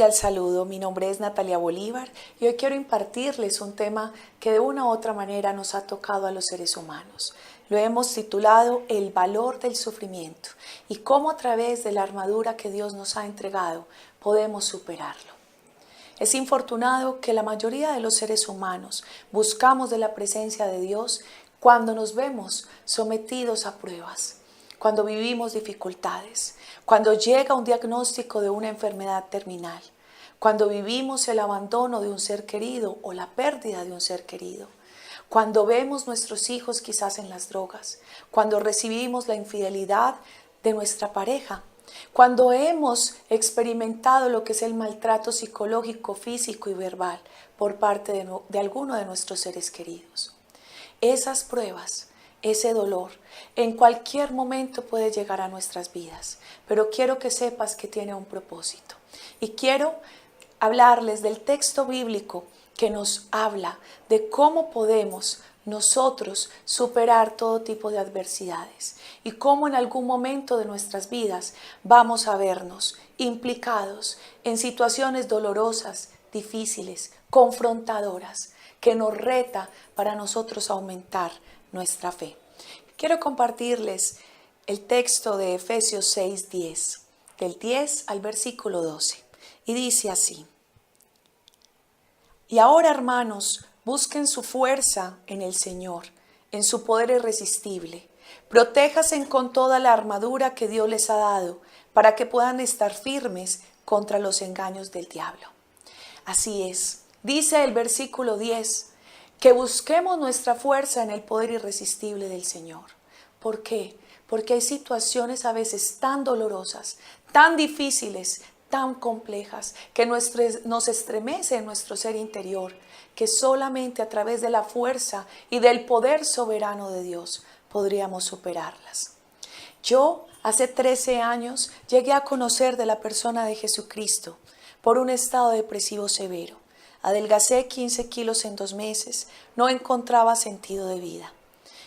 cordial saludo, mi nombre es Natalia Bolívar y hoy quiero impartirles un tema que de una u otra manera nos ha tocado a los seres humanos. Lo hemos titulado El valor del sufrimiento y cómo a través de la armadura que Dios nos ha entregado podemos superarlo. Es infortunado que la mayoría de los seres humanos buscamos de la presencia de Dios cuando nos vemos sometidos a pruebas, cuando vivimos dificultades, cuando llega un diagnóstico de una enfermedad terminal, cuando vivimos el abandono de un ser querido o la pérdida de un ser querido, cuando vemos nuestros hijos quizás en las drogas, cuando recibimos la infidelidad de nuestra pareja, cuando hemos experimentado lo que es el maltrato psicológico, físico y verbal por parte de alguno de nuestros seres queridos. Esas pruebas, ese dolor, en cualquier momento puede llegar a nuestras vidas, pero quiero que sepas que tiene un propósito. Y quiero hablarles del texto bíblico que nos habla de cómo podemos nosotros superar todo tipo de adversidades y cómo en algún momento de nuestras vidas vamos a vernos implicados en situaciones dolorosas, difíciles, confrontadoras, que nos reta para nosotros aumentar nuestra fe. Quiero compartirles el texto de Efesios 6:10, del 10 al versículo 12, y dice así: Y ahora, hermanos, busquen su fuerza en el Señor, en su poder irresistible. Protéjanse con toda la armadura que Dios les ha dado, para que puedan estar firmes contra los engaños del diablo. Así es, dice el versículo 10, que busquemos nuestra fuerza en el poder irresistible del Señor. ¿Por qué? Porque hay situaciones a veces tan dolorosas, tan difíciles, tan complejas, que nos estremece en nuestro ser interior, que solamente a través de la fuerza y del poder soberano de Dios podríamos superarlas. Yo hace 13 años llegué a conocer de la persona de Jesucristo por un estado depresivo severo. Adelgacé 15 kilos en 2 meses, no encontraba sentido de vida.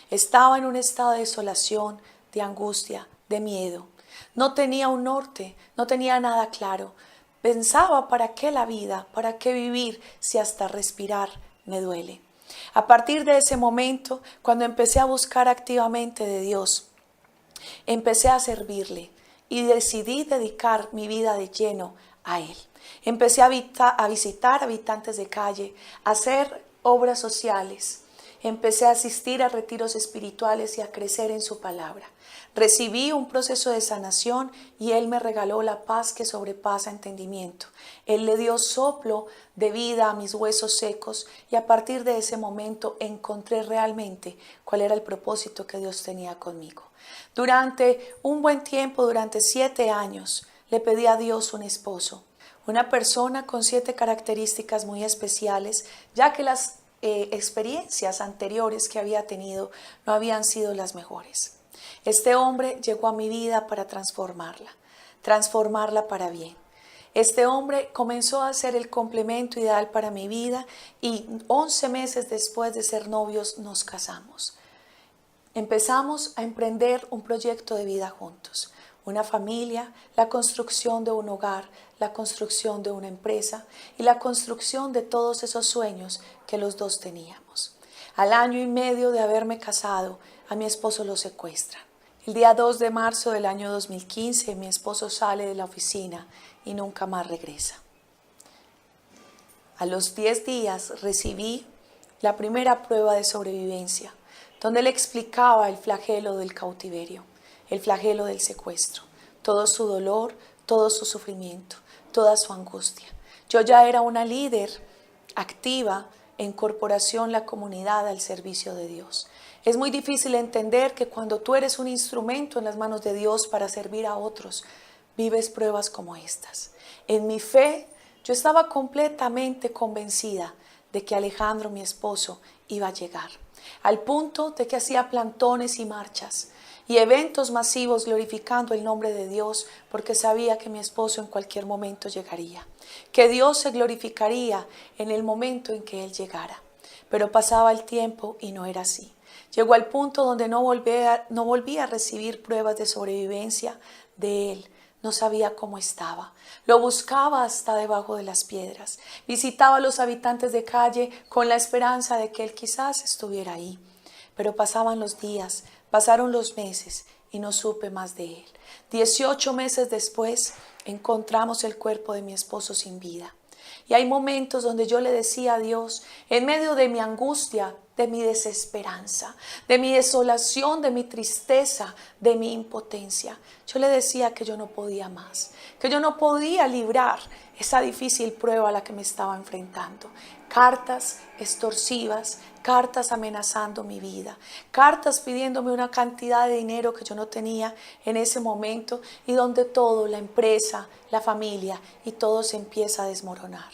Estaba en un estado de desolación, de angustia, de miedo. No tenía un norte, no tenía nada claro. Pensaba, ¿para qué la vida? ¿Para qué vivir si hasta respirar me duele? A partir de ese momento, cuando empecé a buscar activamente de Dios, empecé a servirle y decidí dedicar mi vida de lleno a Él. Empecé a visitar habitantes de calle, a hacer obras sociales. Empecé a asistir a retiros espirituales y a crecer en su palabra. Recibí un proceso de sanación y Él me regaló la paz que sobrepasa entendimiento. Él le dio soplo de vida a mis huesos secos y a partir de ese momento encontré realmente cuál era el propósito que Dios tenía conmigo. Durante un buen tiempo, durante 7 años, le pedí a Dios un esposo. Una persona con 7 características muy especiales, ya que las experiencias anteriores que había tenido no habían sido las mejores. Este hombre llegó a mi vida para transformarla para bien. Este hombre comenzó a ser el complemento ideal para mi vida y 11 meses después de ser novios nos casamos. Empezamos a emprender un proyecto de vida juntos. Una familia, la construcción de un hogar, la construcción de una empresa y la construcción de todos esos sueños que los dos teníamos. Al año y medio de haberme casado, a mi esposo lo secuestran. El día 2 de marzo del año 2015, mi esposo sale de la oficina y nunca más regresa. A los 10 días recibí la primera prueba de sobrevivencia, donde le explicaba el flagelo del cautiverio, el flagelo del secuestro, todo su dolor, todo su sufrimiento, toda su angustia. Yo ya era una líder activa en Corporación La Comunidad al servicio de Dios. Es muy difícil entender que cuando tú eres un instrumento en las manos de Dios para servir a otros, vives pruebas como estas. En mi fe, yo estaba completamente convencida de que Alejandro, mi esposo, iba a llegar, al punto de que hacía plantones y marchas y eventos masivos glorificando el nombre de Dios, porque sabía que mi esposo en cualquier momento llegaría, que Dios se glorificaría en el momento en que Él llegara. Pero pasaba el tiempo y no era así. Llegó al punto donde no volví a recibir pruebas de sobrevivencia de Él, no sabía cómo estaba. Lo buscaba hasta debajo de las piedras. Visitaba a los habitantes de calle con la esperanza de que él quizás estuviera ahí. Pero pasaban los días, pasaron los meses y no supe más de él. 18 meses después encontramos el cuerpo de mi esposo sin vida. Y hay momentos donde yo le decía a Dios, en medio de mi angustia, de mi desesperanza, de mi desolación, de mi tristeza, de mi impotencia, yo le decía que yo no podía más, que yo no podía librar esa difícil prueba a la que me estaba enfrentando. Cartas extorsivas, cartas amenazando mi vida, cartas pidiéndome una cantidad de dinero que yo no tenía en ese momento y donde todo, la empresa, la familia y todo se empieza a desmoronar.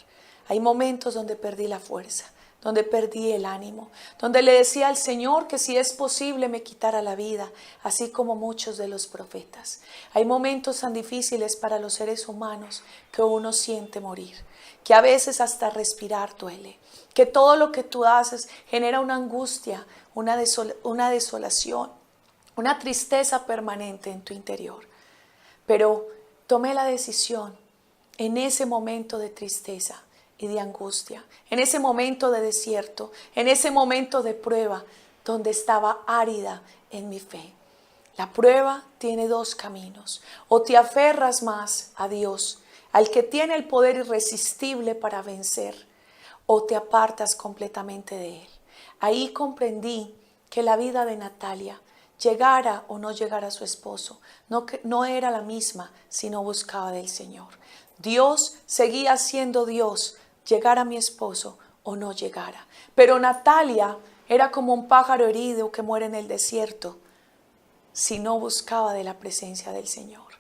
Hay momentos donde perdí la fuerza, donde perdí el ánimo, donde le decía al Señor que si es posible me quitara la vida, así como muchos de los profetas. Hay momentos tan difíciles para los seres humanos que uno siente morir, que a veces hasta respirar duele, que todo lo que tú haces genera una angustia, una desolación, una tristeza permanente en tu interior. Pero tomé la decisión en ese momento de tristeza y de angustia, en ese momento de desierto, en ese momento de prueba, donde estaba árida en mi fe. La prueba tiene dos caminos: o te aferras más a Dios, al que tiene el poder irresistible para vencer, o te apartas completamente de Él. Ahí comprendí que la vida de Natalia, llegara o no llegara a su esposo, no era la misma si no buscaba del Señor. Dios seguía siendo Dios, llegara a mi esposo o no llegara. Pero Natalia era como un pájaro herido que muere en el desierto si no buscaba de la presencia del Señor.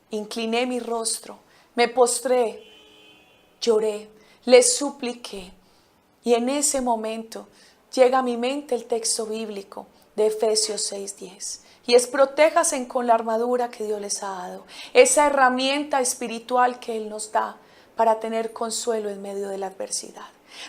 Incliné mi rostro, me postré, lloré, le supliqué. Y en ese momento llega a mi mente el texto bíblico de Efesios 6:10. Y es: protéjase con la armadura que Dios les ha dado, esa herramienta espiritual que Él nos da para tener consuelo en medio de la adversidad.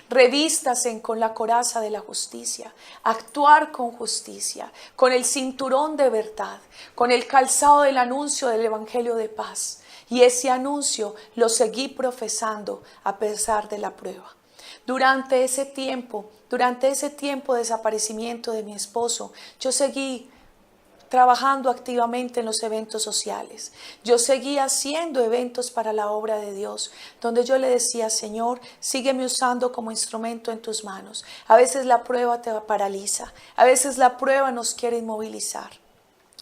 Revístase con la coraza de la justicia, actuar con justicia, con el cinturón de verdad, con el calzado del anuncio del evangelio de paz. Y ese anuncio lo seguí profesando a pesar de la prueba. Durante ese tiempo de desaparecimiento de mi esposo, yo seguí trabajando activamente en los eventos sociales. Yo seguía haciendo eventos para la obra de Dios, donde yo le decía: Señor, sígueme usando como instrumento en tus manos. A veces la prueba te paraliza, a veces la prueba nos quiere inmovilizar,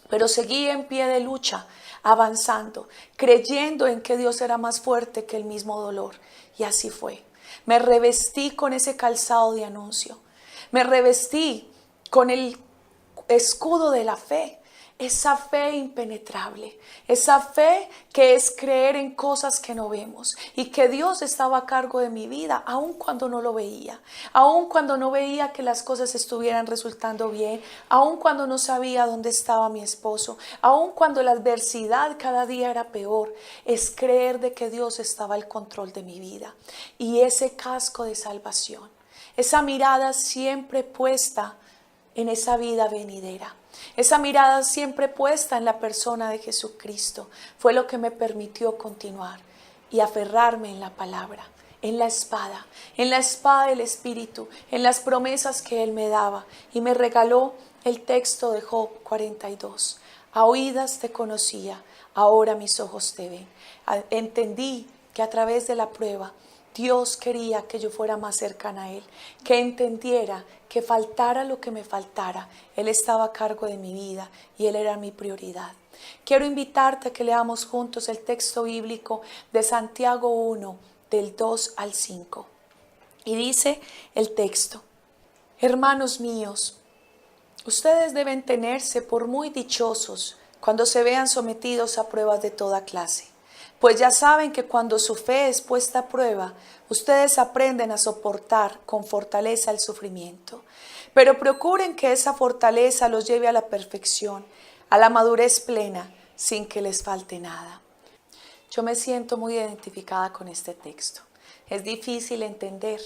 pero seguí en pie de lucha, avanzando, creyendo en que Dios era más fuerte que el mismo dolor. Y así fue. Me revestí con ese calzado de anuncio. Me revestí con el escudo de la fe, esa fe impenetrable, esa fe que es creer en cosas que no vemos y que Dios estaba a cargo de mi vida, aun cuando no lo veía, aun cuando no veía que las cosas estuvieran resultando bien, aun cuando no sabía dónde estaba mi esposo, aun cuando la adversidad cada día era peor. Es creer de que Dios estaba al control de mi vida y ese casco de salvación, esa mirada siempre puesta en esa vida venidera. Esa mirada siempre puesta en la persona de Jesucristo fue lo que me permitió continuar y aferrarme en la palabra, en la espada del Espíritu, en las promesas que Él me daba. Y me regaló el texto de Job 42. A oídas te conocía, ahora mis ojos te ven. Entendí que a través de la prueba Dios quería que yo fuera más cercana a Él, que entendiera que faltara lo que me faltara, Él estaba a cargo de mi vida y Él era mi prioridad. Quiero invitarte a que leamos juntos el texto bíblico de Santiago 1, del 2 al 5. Y dice el texto: hermanos míos, ustedes deben tenerse por muy dichosos cuando se vean sometidos a pruebas de toda clase. Pues ya saben que cuando su fe es puesta a prueba, ustedes aprenden a soportar con fortaleza el sufrimiento. Pero procuren que esa fortaleza los lleve a la perfección, a la madurez plena, sin que les falte nada. Yo me siento muy identificada con este texto. Es difícil entender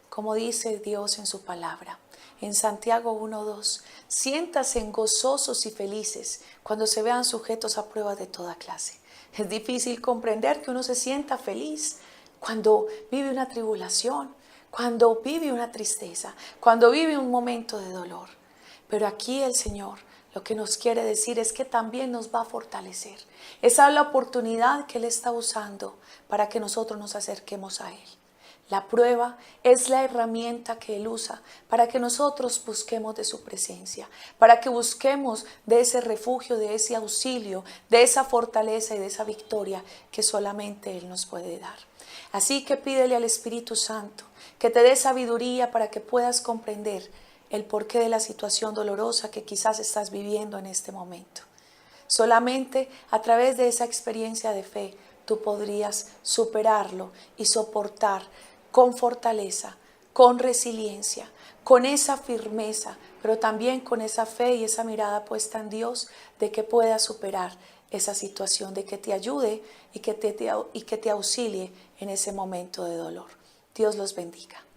cómo dice Dios en su palabra. En Santiago 1:2, siéntanse gozosos y felices cuando se vean sujetos a pruebas de toda clase. Es difícil comprender que uno se sienta feliz cuando vive una tribulación, cuando vive una tristeza, cuando vive un momento de dolor. Pero aquí el Señor lo que nos quiere decir es que también nos va a fortalecer. Esa es la oportunidad que Él está usando para que nosotros nos acerquemos a Él. La prueba es la herramienta que Él usa para que nosotros busquemos de su presencia, para que busquemos de ese refugio, de ese auxilio, de esa fortaleza y de esa victoria que solamente Él nos puede dar. Así que pídele al Espíritu Santo que te dé sabiduría para que puedas comprender el porqué de la situación dolorosa que quizás estás viviendo en este momento. Solamente a través de esa experiencia de fe tú podrías superarlo y soportar con fortaleza, con resiliencia, con esa firmeza, pero también con esa fe y esa mirada puesta en Dios de que puedas superar esa situación, de que te ayude y que te auxilie en ese momento de dolor. Dios los bendiga.